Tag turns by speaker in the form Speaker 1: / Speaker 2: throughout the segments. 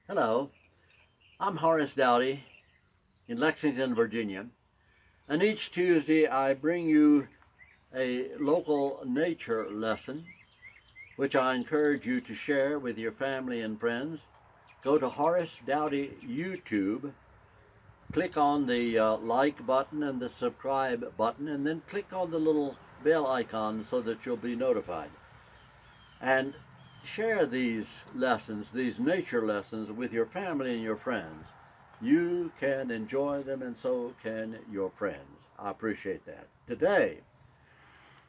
Speaker 1: Hello, I'm Horace Douty in Lexington, Virginia, and each Tuesday I bring you a local nature lesson which I encourage you to share with your family and friends. Go to Horace Douty YouTube, click on the like button and the subscribe button, and then click on the little bell icon so that you'll be notified. And share these lessons, these nature lessons, with your family and your friends. You can enjoy them, and so can your friends. I appreciate that. Today,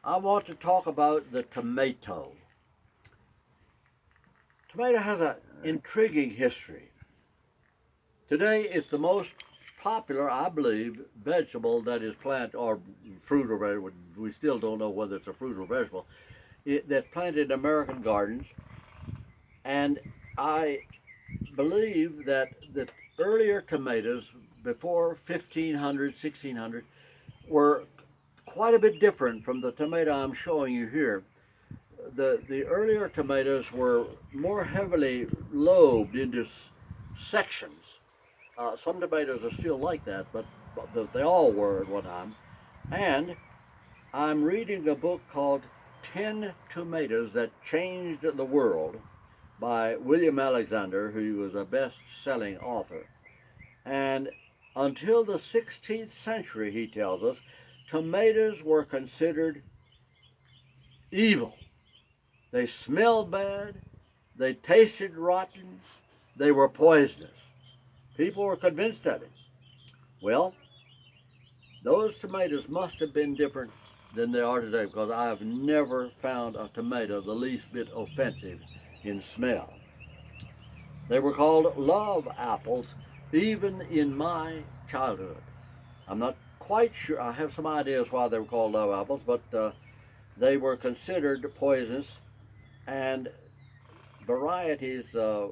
Speaker 1: I want to talk about the tomato. Tomato has an intriguing history. Today, it's the most popular, I believe, vegetable that is planted, or fruit or vegetable. We still don't know whether it's a fruit or vegetable, that's planted in American gardens. And I believe that the earlier tomatoes, before 1500, 1600, were quite a bit different from the tomato I'm showing you here. The earlier tomatoes were more heavily lobed into sections. Some tomatoes are still like that, but they all were at one time. And I'm reading a book called 10 Tomatoes That Changed the World by William Alexander, who was a best-selling author. And until the 16th century, he tells us, tomatoes were considered evil. They smelled bad, they tasted rotten, they were poisonous. People were convinced of it. Well, those tomatoes must have been different than they are today, because I have never found a tomato the least bit offensive in smell. They were called love apples even in my childhood. I'm not quite sure, I have some ideas why they were called love apples, but they were considered poisonous, and varieties are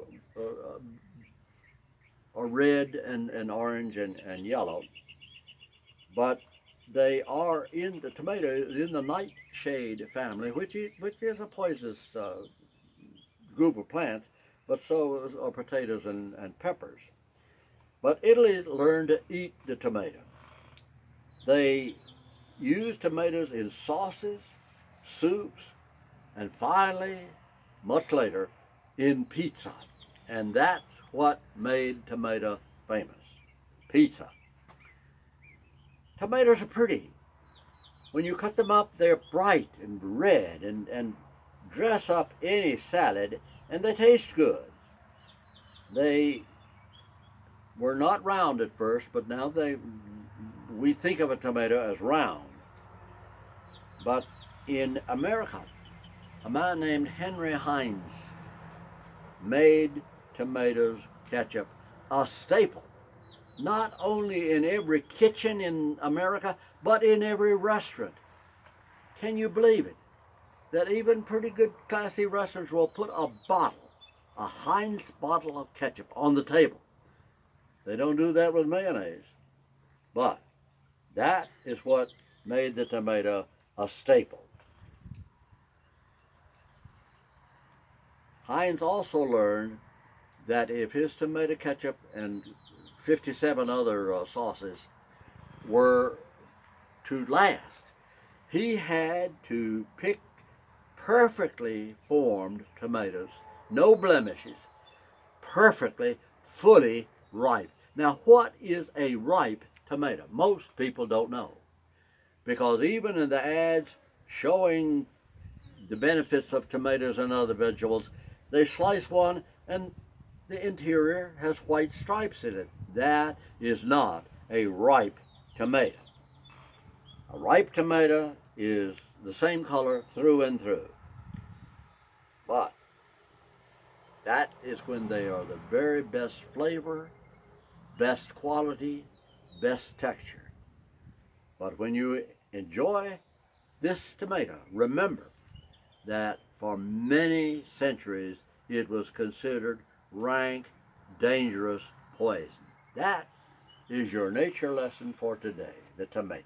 Speaker 1: red and orange and yellow, but they are in the tomato, in the nightshade family, which is a poisonous group of plants, but so are potatoes and peppers. But Italy learned to eat the tomato. They used tomatoes in sauces, soups, and finally, much later, in pizza. And that's what made tomato famous. Pizza. Tomatoes are pretty. When you cut them up, they're bright and red and dress up any salad, and they taste good. They were not round at first, but now we think of a tomato as round. But in America, a man named Henry Heinz made tomatoes ketchup a staple, not only in every kitchen in America, but in every restaurant. Can you believe it? That even pretty good classy restaurants will put a Heinz bottle of ketchup on the table. They don't do that with mayonnaise. But that is what made the tomato a staple. Heinz also learned that if his tomato ketchup and 57 other sauces were to last, he had to pick perfectly formed tomatoes, no blemishes, perfectly, fully ripe. Now, what is a ripe tomato? Most people don't know, because even in the ads showing the benefits of tomatoes and other vegetables, they slice one and the interior has white stripes in it. That is not a ripe tomato. A ripe tomato is the same color through and through. But that is when they are the very best flavor, best quality, best texture. But when you enjoy this tomato, remember that for many centuries it was considered rank, dangerous poison. That is your nature lesson for today, the tomato.